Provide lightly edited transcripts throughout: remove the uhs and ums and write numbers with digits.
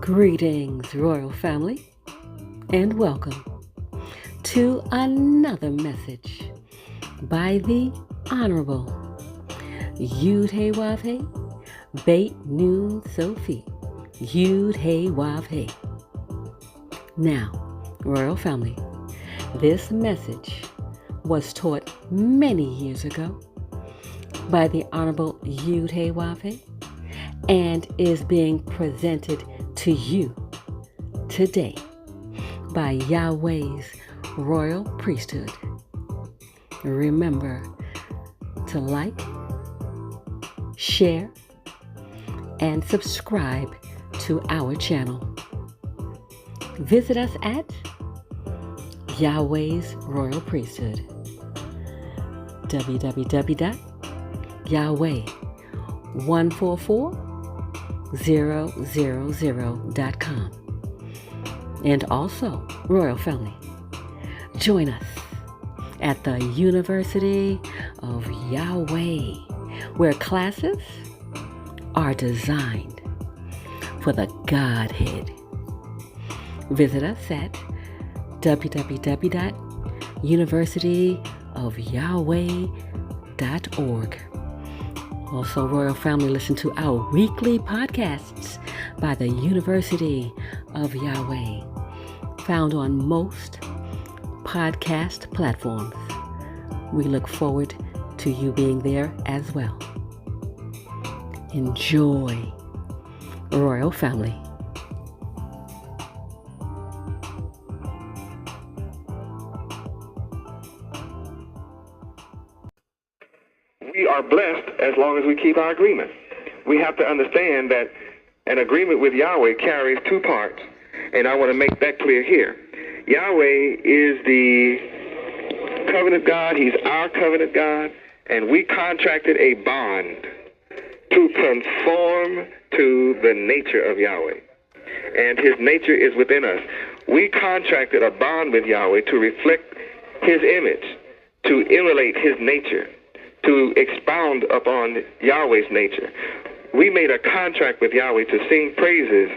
Greetings, royal family, and welcome to another message by the Honorable Yahweh Beit Nun Sophie Yahweh. Now, royal family, this message was taught many years ago by the Honorable Yahweh and is being presented to you today by Yahweh's royal priesthood. Remember to like, share, and subscribe to our channel. Visit us at Yahweh's royal priesthood, www.yahweh144000.com. And also, royal family, join us at the University of Yahweh, where classes are designed for the Godhead. Visit us at www.universityofyahweh.org. Also, royal family, listen to our weekly podcasts by the University of Yahweh, found on most podcast platforms. We look forward to you being there as well. Enjoy, royal family. We are blessed as long as we keep our agreement. We have to understand that an agreement with Yahweh carries two parts, and I want to make that clear here. Yahweh is the covenant God. He's our covenant God, and we contracted a bond to conform to the nature of Yahweh, and his nature is within us. We contracted a bond with Yahweh to reflect his image, to emulate his nature, to expound upon Yahweh's nature. We made a contract with Yahweh to sing praises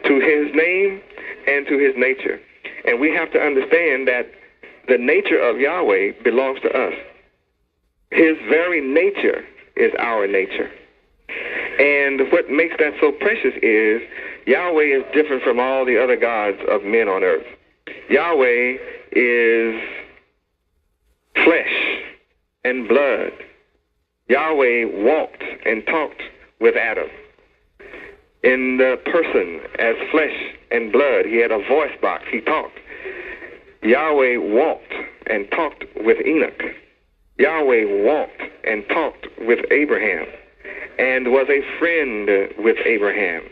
to his name and to his nature. And we have to understand that the nature of Yahweh belongs to us. His very nature is our nature. And what makes that so precious is Yahweh is different from all the other gods of men on earth. Yahweh is flesh and blood. Yahweh walked and talked with Adam in the person as flesh and blood. He had a voice box. He talked. Yahweh walked and talked with Enoch. Yahweh walked and talked with Abraham and was a friend with Abraham.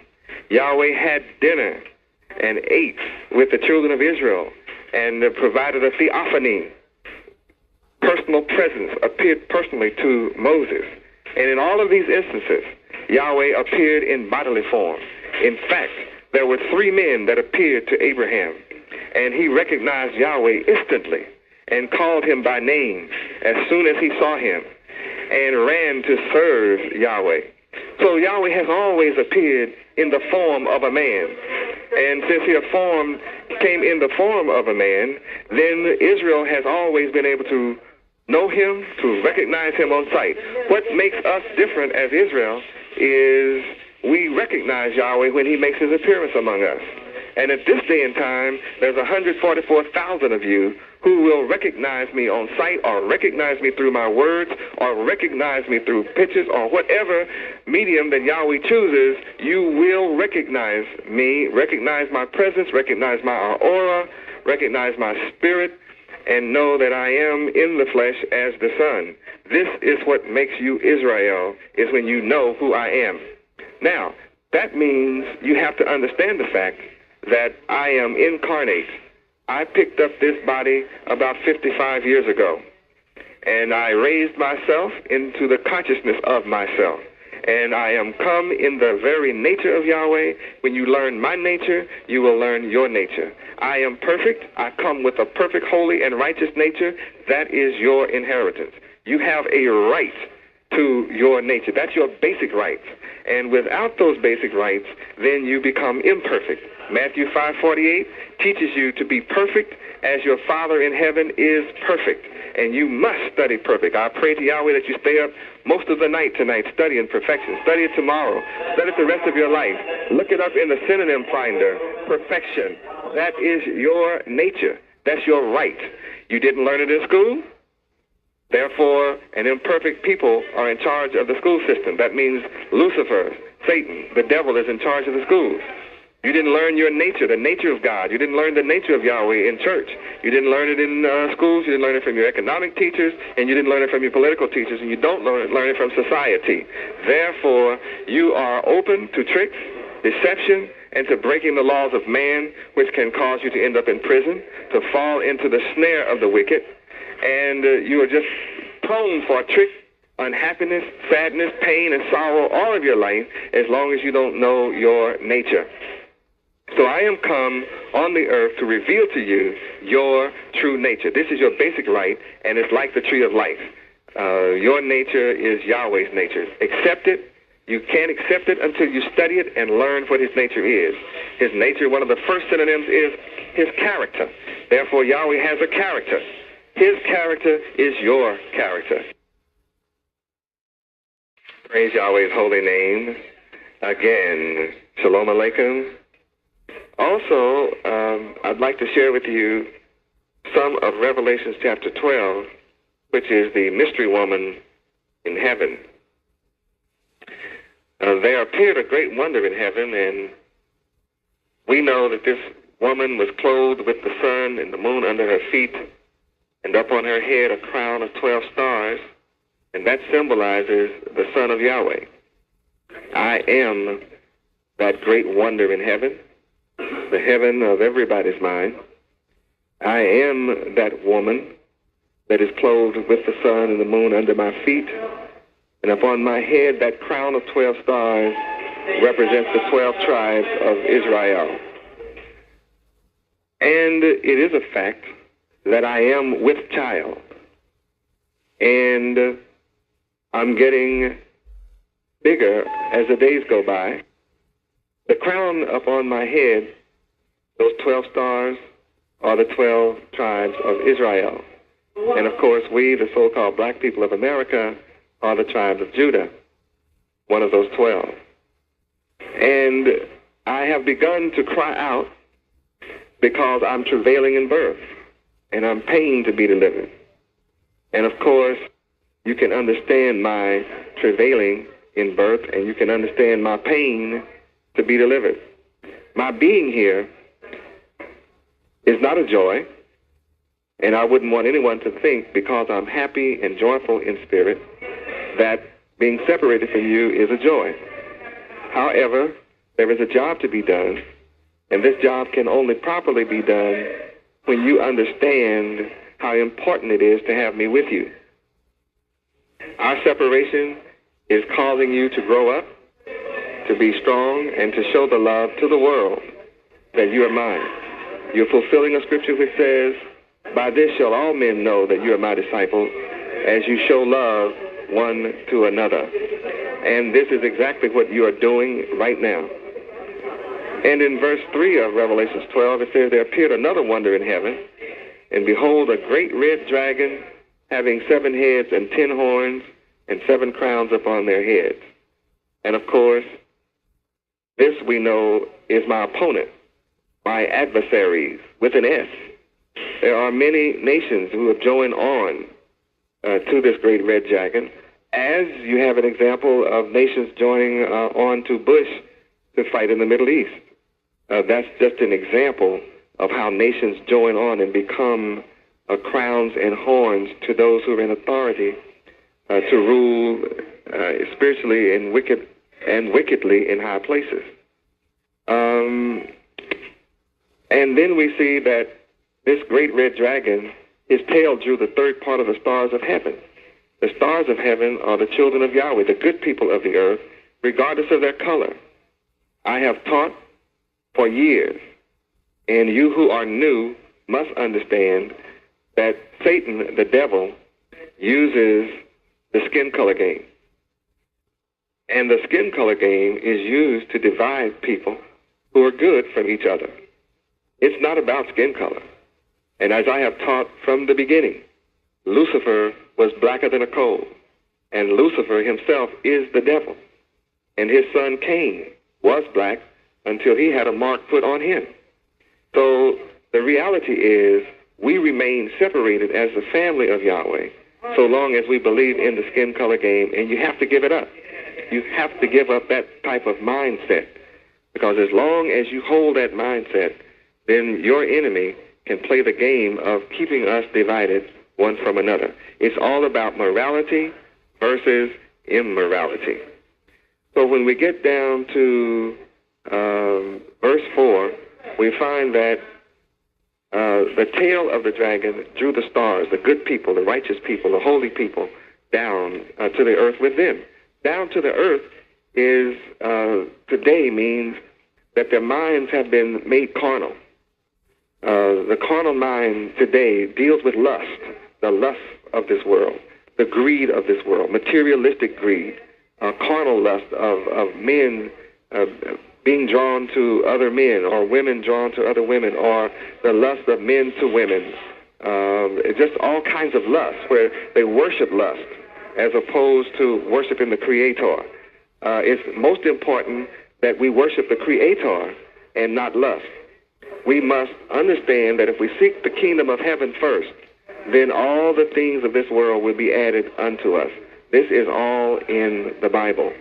Yahweh had dinner and ate with the children of Israel and provided a theophany. Personal presence, appeared personally to Moses. And in all of these instances, Yahweh appeared in bodily form. In fact, there were three men that appeared to Abraham, and he recognized Yahweh instantly and called him by name as soon as he saw him and ran to serve Yahweh. So Yahweh has always appeared in the form of a man. And since he came in the form of a man, then Israel has always been able to know him, to recognize him on sight. What makes us different as Israel is we recognize Yahweh when he makes his appearance among us. And at this day and time, there's 144,000 of you who will recognize me on sight, or recognize me through my words, or recognize me through pictures, or whatever medium that Yahweh chooses. You will recognize me, recognize my presence, recognize my aura, recognize my spirit, and know that I am in the flesh as the Son. This is what makes you Israel, is when you know who I am. Now, that means you have to understand the fact that I am incarnate. I picked up this body about 55 years ago, and I raised myself into the consciousness of myself. And I am come in the very nature of Yahweh. When you learn my nature, you will learn your nature. I am perfect. I come with a perfect, holy, and righteous nature. That is your inheritance. You have a right to your nature. That's your basic rights. And without those basic rights, then you become imperfect. Matthew 5:48 teaches you to be perfect as your Father in heaven is perfect. And you must study perfect. I pray to Yahweh that you stay up most of the night tonight studying perfection. Study it tomorrow. Study it the rest of your life. Look it up in the synonym finder. Perfection. That is your nature. That's your right. You didn't learn it in school. Therefore, an imperfect people are in charge of the school system. That means Lucifer, Satan, the devil is in charge of the schools. You didn't learn your nature, the nature of God. You didn't learn the nature of Yahweh in church. You didn't learn it in schools. You didn't learn it from your economic teachers, and you didn't learn it from your political teachers, and you don't learn it from society. Therefore, you are open to tricks, deception, and to breaking the laws of man, which can cause you to end up in prison, to fall into the snare of the wicked, and you are just prone for trick, unhappiness, sadness, pain, and sorrow all of your life as long as you don't know your nature. So I am come on the earth to reveal to you your true nature. This is your basic right, and it's like the tree of life. Your nature is Yahweh's nature. Accept it. You can't accept it until you study it and learn what his nature is. His nature, one of the first synonyms is his character. Therefore, Yahweh has a character. His character is your character. Praise Yahweh's holy name. Again, Shalom Aleichem. Also, I'd like to share with you some of Revelation chapter 12, which is the mystery woman in heaven. There appeared a great wonder in heaven, and we know that this woman was clothed with the sun and the moon under her feet, and up on her head a crown of 12 stars, and that symbolizes the Son of Yahweh. I am that great wonder in heaven, the heaven of everybody's mind. I am that woman that is clothed with the sun and the moon under my feet, and upon my head that crown of 12 stars represents the 12 tribes of Israel. And it is a fact that I am with child, and I'm getting bigger as the days go by. The crown upon my head, those 12 stars, are the 12 tribes of Israel. And of course, we, the so-called black people of America, are the tribes of Judah, one of those 12. And I have begun to cry out because I'm travailing in birth, and I'm pained to be delivered. And of course, you can understand my travailing in birth, and you can understand my pain to be delivered. My being here is not a joy, and I wouldn't want anyone to think, because I'm happy and joyful in spirit, that being separated from you is a joy. However, there is a job to be done, and this job can only properly be done when you understand how important it is to have me with you. Our separation is causing you to grow up, to be strong, and to show the love to the world that you are mine. You're fulfilling a scripture which says, "By this shall all men know that you are my disciples, as you show love one to another." And this is exactly what you are doing right now. And in verse 3 of Revelation 12, it says, "There appeared another wonder in heaven, and behold, a great red dragon, having 7 heads and 10 horns, and 7 crowns upon their heads." And of course, this we know is my opponent, my adversaries, with an S. There are many nations who have joined on to this great red dragon, as you have an example of nations joining on to Bush to fight in the Middle East. That's just an example of how nations join on and become crowns and horns to those who are in authority to rule spiritually and wickedly in high places. And then we see that this great red dragon, his tail drew the third part of the stars of heaven. The stars of heaven are the children of Yahweh, the good people of the earth, regardless of their color. I have taught for years, and you who are new must understand that Satan, the devil, uses the skin color game. And the skin color game is used to divide people who are good from each other. It's not about skin color. And as I have taught from the beginning, Lucifer was blacker than a coal. And Lucifer himself is the devil. And his son Cain was black until he had a mark put on him. So the reality is we remain separated as the family of Yahweh so long as we believe in the skin color game, and you have to give it up. You have to give up that type of mindset, because as long as you hold that mindset, then your enemy can play the game of keeping us divided one from another. It's all about morality versus immorality. So when we get down to verse 4, we find that the tail of the dragon drew the stars, the good people, the righteous people, the holy people, down to the earth with them. Down to the earth is, today means that their minds have been made carnal. The carnal mind today deals with lust, the lust of this world, the greed of this world, materialistic greed, carnal lust of men being drawn to other men, or women drawn to other women, or the lust of men to women. Just all kinds of lust where they worship lust as opposed to worshiping the Creator. It's most important that we worship the Creator and not lust. We must understand that if we seek the kingdom of heaven first, then all the things of this world will be added unto us. This is all in the Bible.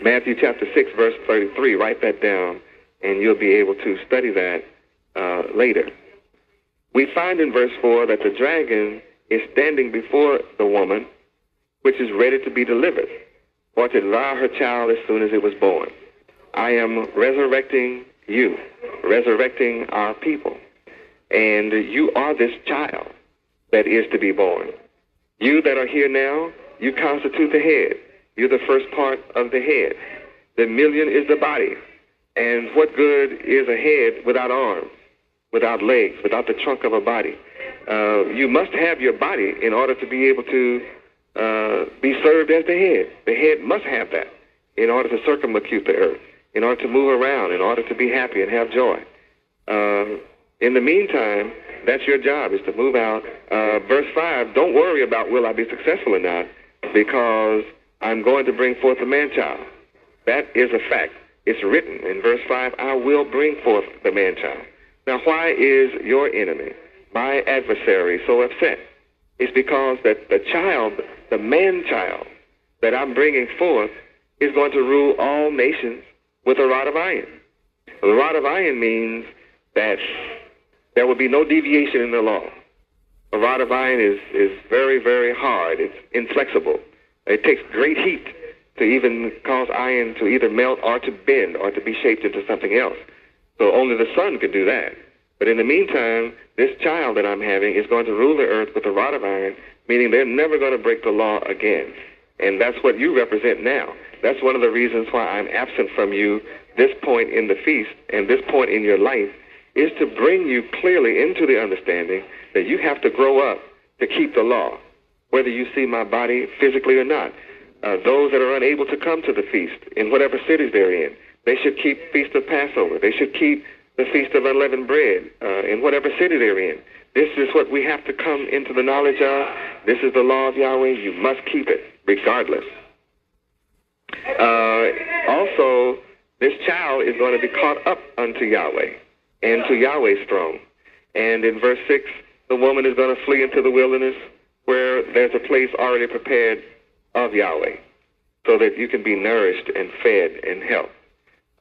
Matthew chapter 6, verse 33, write that down, and you'll be able to study that later. We find in verse 4 that the dragon is standing before the woman, which is ready to be delivered, or to devour her child as soon as it was born. I am resurrecting you, resurrecting our people, and you are this child that is to be born. You that are here now, you constitute the head. You're the first part of the head. The million is the body. And what good is a head without arms, without legs, without the trunk of a body? You must have your body in order to be able to be served as the head. The head must have that in order to circumambulate the earth, in order to move around, in order to be happy and have joy. In the meantime, that's your job, is to move out. Verse 5, don't worry about will I be successful or not, because I'm going to bring forth a man-child. That is a fact. It's written in verse 5, I will bring forth the man-child. Now, why is your enemy, my adversary, so upset? It's because that the child, the man-child that I'm bringing forth, is going to rule all nations with a rod of iron. The rod of iron means that there will be no deviation in the law. A rod of iron is very, very hard. It's inflexible. It takes great heat to even cause iron to either melt or to bend or to be shaped into something else. So only the sun can do that. But in the meantime, this child that I'm having is going to rule the earth with a rod of iron, meaning they're never going to break the law again. And that's what you represent now. That's one of the reasons why I'm absent from you this point in the feast and this point in your life, is to bring you clearly into the understanding that you have to grow up to keep the law, whether you see my body physically or not. Those that are unable to come to the feast in whatever cities they're in, they should keep Feast of Passover. They should keep the Feast of Unleavened Bread in whatever city they're in. This is what we have to come into the knowledge of. This is the law of Yahweh. You must keep it regardless. Also, this child is going to be caught up unto Yahweh and to Yahweh's throne. And in verse 6, the woman is going to flee into the wilderness where there's a place already prepared of Yahweh so that you can be nourished and fed and helped.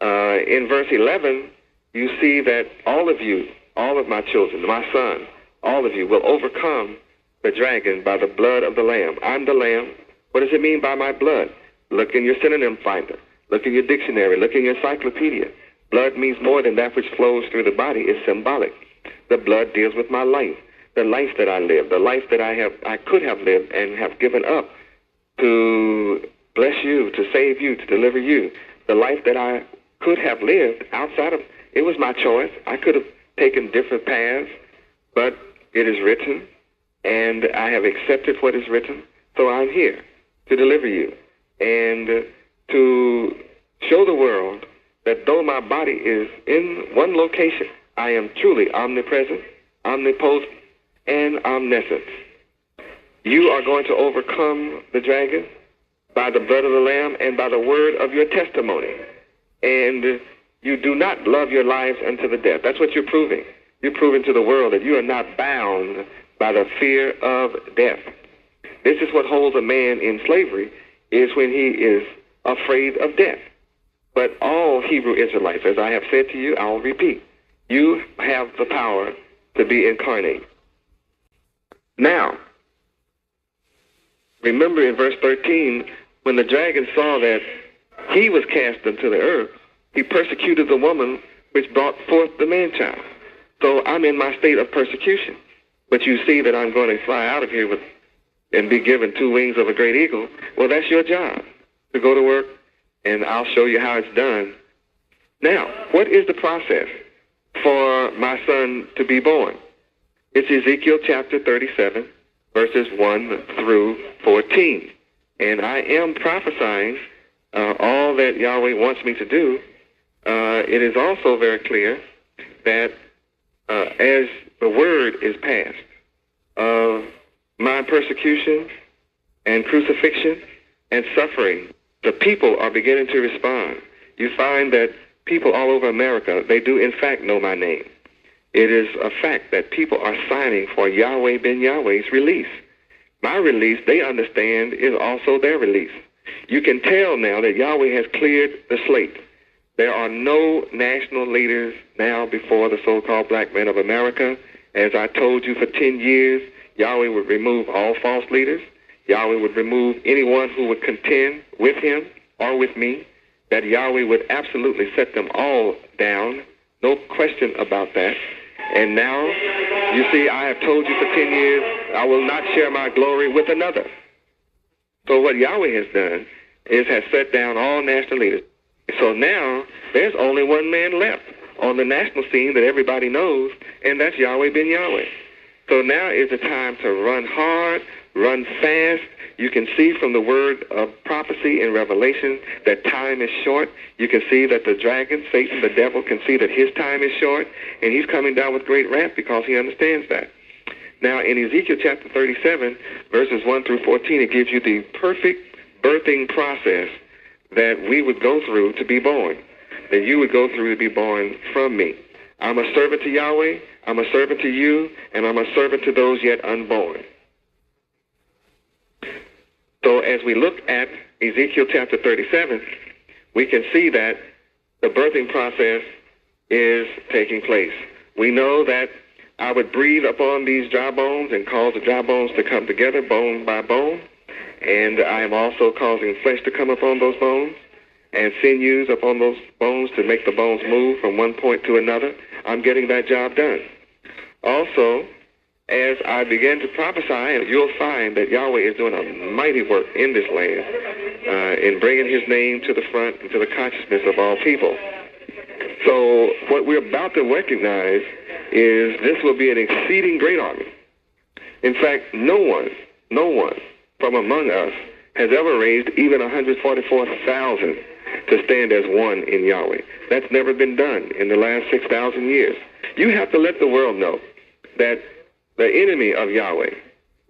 In verse 11, you see that all of you, all of my children, my son, all of you will overcome the dragon by the blood of the Lamb. I'm the Lamb. What does it mean by my blood? Look in your synonym finder. Look in your dictionary. Look in your encyclopedia. Blood means more than that which flows through the body. It's symbolic. The blood deals with my life, the life that I live, the life that I could have lived and have given up to bless you, to save you, to deliver you. The life that I could have lived outside of, it was my choice. I could have taken different paths, but it is written, and I have accepted what is written, so I'm here to deliver you. and to show the world that though my body is in one location, I am truly omnipresent, omnipotent, and omniscient. You are going to overcome the dragon by the blood of the Lamb and by the word of your testimony. And you do not love your lives unto the death. That's what you're proving. You're proving to the world that you are not bound by the fear of death. This is what holds a man in slavery, is when he is afraid of death. But all Hebrew Israelites, as I have said to you, I'll repeat, you have the power to be incarnate. Now, remember in verse 13, when the dragon saw that he was cast into the earth, he persecuted the woman which brought forth the man-child. So I'm in my state of persecution. But you see that I'm going to fly out of here and be given 2 wings of a great eagle. Well, that's your job, to go to work, and I'll show you how it's done. Now, what is the process for my son to be born? It's Ezekiel chapter 37, verses 1 through 14. And I am prophesying all that Yahweh wants me to do. It is also very clear that as the word is passed of my persecution and crucifixion and suffering, the people are beginning to respond. You find that people all over America, they do in fact know my name. It is a fact that people are signing for Yahweh ben Yahweh's release. My release, they understand, is also their release. You can tell now that Yahweh has cleared the slate. There are no national leaders now before the so-called black men of America. As I told you for 10 years, Yahweh would remove all false leaders. Yahweh would remove anyone who would contend with him or with me. That Yahweh would absolutely set them all down. No question about that. And now, you see, I have told you for 10 years, I will not share my glory with another. So what Yahweh has done is has set down all national leaders. So now, there's only one man left on the national scene that everybody knows, and that's Yahweh ben Yahweh. So now is the time to run hard, run fast. You can see from the word of prophecy in Revelation that time is short. You can see that the dragon, Satan, the devil, can see that his time is short, and he's coming down with great wrath because he understands that. Now, in Ezekiel chapter 37, verses 1 through 14, it gives you the perfect birthing process that we would go through to be born, that you would go through to be born from me. I'm a servant to Yahweh, I'm a servant to you, and I'm a servant to those yet unborn. So as we look at Ezekiel chapter 37, we can see that the birthing process is taking place. We know that I would breathe upon these dry bones and cause the dry bones to come together, bone by bone. And I am also causing flesh to come upon those bones and sinews upon those bones to make the bones move from one point to another. I'm getting that job done. Also, as I begin to prophesy, you'll find that Yahweh is doing a mighty work in this land in bringing his name to the front and to the consciousness of all people. So what we're about to recognize is this will be an exceeding great army. In fact, no one from among us has ever raised even 144,000 to stand as one in Yahweh. That's never been done in the last 6,000 years. You have to let the world know that the enemy of Yahweh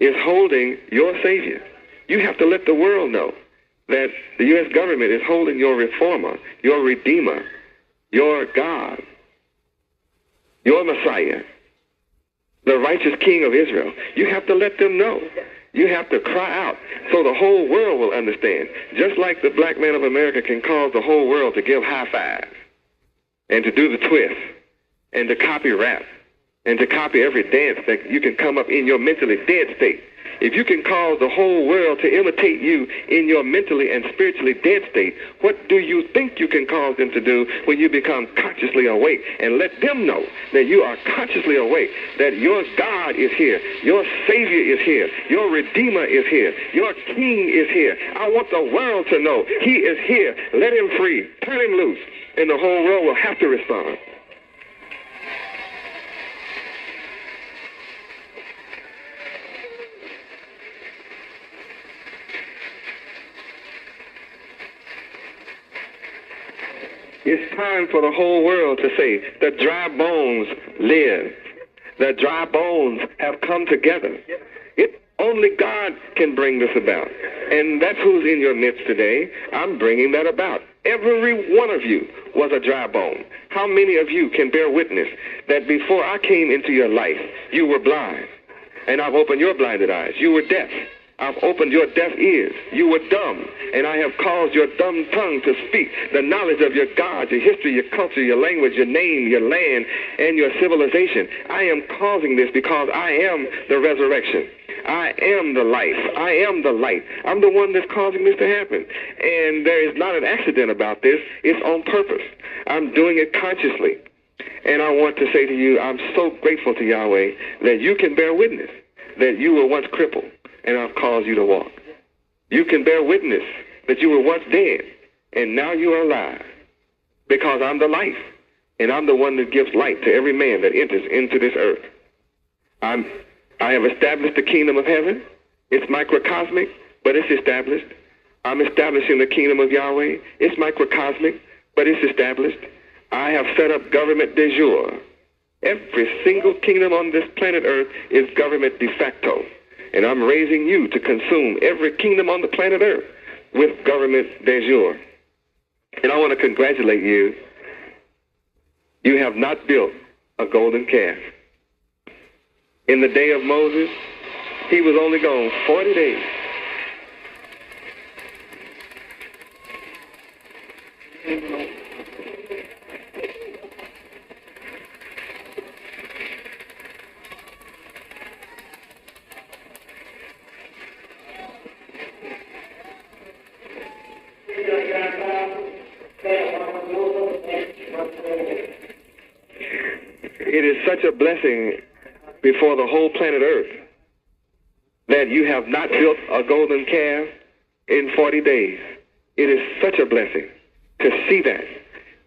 is holding your Savior. You have to let the world know that the U.S. government is holding your reformer, your redeemer, your God, your Messiah, the righteous King of Israel. You have to let them know. You have to cry out so the whole world will understand. Just like the black man of America can cause the whole world to give high fives and to do the twist and to copy rap and to copy every dance that you can come up in your mentally dead state. If you can cause the whole world to imitate you in your mentally and spiritually dead state, what do you think you can cause them to do when you become consciously awake? And let them know that you are consciously awake, that your God is here, your Savior is here, your Redeemer is here, your King is here. I want the world to know he is here. Let him free. Turn him loose. And the whole world will have to respond. It's time for the whole world to say, the dry bones live. The dry bones have come together. Only God can bring this about. And that's who's in your midst today. I'm bringing that about. Every one of you was a dry bone. How many of you can bear witness that before I came into your life, you were blind? And I've opened your blinded eyes. You were deaf. I've opened your deaf ears. You were dumb, and I have caused your dumb tongue to speak the knowledge of your God, your history, your culture, your language, your name, your land, and your civilization. I am causing this because I am the resurrection. I am the life. I am the light. I'm the one that's causing this to happen. And there is not an accident about this. It's on purpose. I'm doing it consciously. And I want to say to you, I'm so grateful to Yahweh that you can bear witness that you were once crippled, and I've caused you to walk. You can bear witness that you were once dead, and now you are alive, because I'm the life, and I'm the one that gives light to every man that enters into this earth. I have established the kingdom of heaven. It's microcosmic, but it's established. I'm establishing the kingdom of Yahweh. It's microcosmic, but it's established. I have set up government de jure. Every single kingdom on this planet Earth is government de facto. And I'm raising you to consume every kingdom on the planet Earth with government de jure. And I want to congratulate you. You have not built a golden calf. In the day of Moses, he was only gone 40 days. It is such a blessing before the whole planet Earth that you have not built a golden calf in 40 days. It is such a blessing to see that.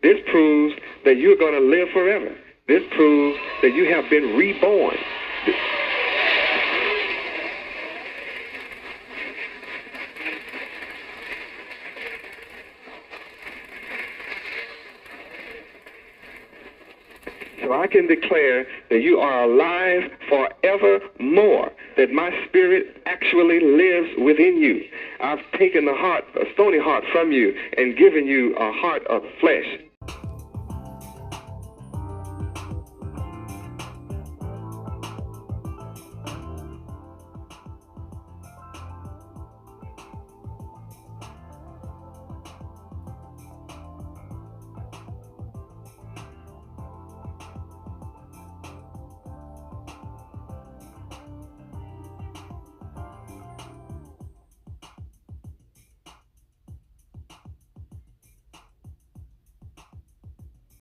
This proves that you're going to live forever. This proves that you have been reborn. So I can declare that you are alive forevermore, that my spirit actually lives within you. I've taken a stony heart from you and given you a heart of flesh.